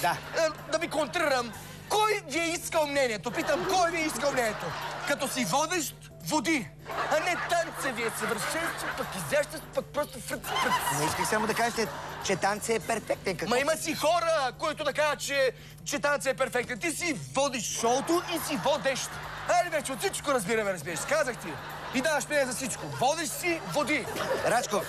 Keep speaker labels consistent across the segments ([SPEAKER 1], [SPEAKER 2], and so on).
[SPEAKER 1] Гешев.
[SPEAKER 2] Да.
[SPEAKER 1] Да ви контрирам. Кой ви е искал мнението? Питам, кой ви е искал мнението? Като си водещ, води. А не танце ви е съвършенство, пък изящество, пък просто фръц.
[SPEAKER 2] Не исках само да кажете, че танцът е перфектен. Какво?
[SPEAKER 1] Ма има си хора, които да кажат, че танцът е перфектен. Ти си водиш шоуто и си водещ. Айде вече, от всичко разбираш. Казах ти. И даваш мене за всичко. Водиш си, води.
[SPEAKER 2] Рачко,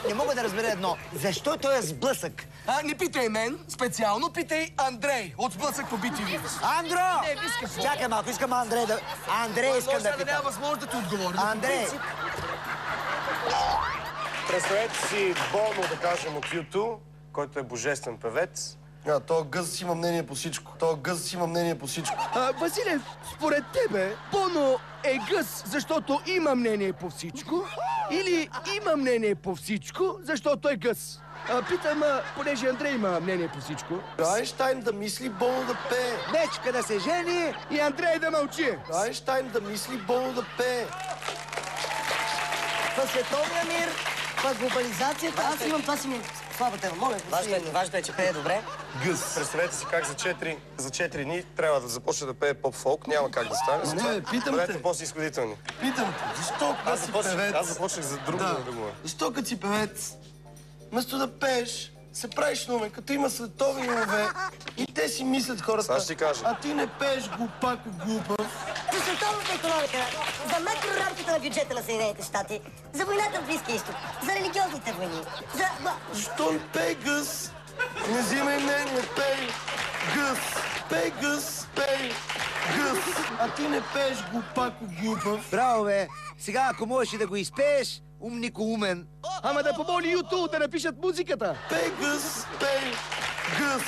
[SPEAKER 2] не мога да разбера едно. Защо той е сблъсък?
[SPEAKER 1] Не питай мен специално, питай Андрей от Сблъсък по BTV.
[SPEAKER 2] Андро!
[SPEAKER 1] Не, виж.
[SPEAKER 2] Чакай малко, искам Андрей да... Андрей искам да
[SPEAKER 1] питам. Може да няма възможност да ти отговори.
[SPEAKER 2] Андрей!
[SPEAKER 3] Представете си Боно, да кажем, от YouTube, който е божествен певец.
[SPEAKER 4] То гъс има мнение по всичко.
[SPEAKER 1] Василев, според тебе, Боно е гъс, защото има мнение по всичко? Или има мнение по всичко, защото е гъс? Питам, понеже Андрей има мнение по всичко.
[SPEAKER 4] Айнщайн да мисли, Боно да пее.
[SPEAKER 2] Мечка да се жени!
[SPEAKER 1] И Андрей да мълчи.
[SPEAKER 4] Айнщайн да мисли, Боно да пее.
[SPEAKER 5] В световния мир, в глобализацията, аз имам това си ми слаба тема. Моля,
[SPEAKER 2] Важното е, че пее добре.
[SPEAKER 3] Гъс. Представете си как за 4 дни трябва да започне да пее поп-фолк. Няма как да стане.
[SPEAKER 4] Не, питам
[SPEAKER 3] Бъдете
[SPEAKER 4] те.
[SPEAKER 3] по-снизходителни.
[SPEAKER 4] Питам те, защо като си певец...
[SPEAKER 3] Аз започнах за друго да говоря.
[SPEAKER 4] Защо като си певец, вместо да пееш, се правиш на умен, като има световни умове и те си мислят хората.
[SPEAKER 3] Аз ще ти кажа.
[SPEAKER 4] А ти не пееш глупако глупав.
[SPEAKER 5] за световната икономика, за макрорамката на бюджета на Съединените щати, за войната в Близкия изток, за религиозните войни, за...
[SPEAKER 4] Защо не пей гъс? Не взимай мнение, пей гъс. Пей гъс, пей гъс. А ти не пееш глупако глупав.
[SPEAKER 2] Браво, бе! Сега, ако можеш и да го изпееш, умнико умен.
[SPEAKER 1] Ама да помоли YouTube да напишат музиката.
[SPEAKER 4] Пей гъс, пей гъс.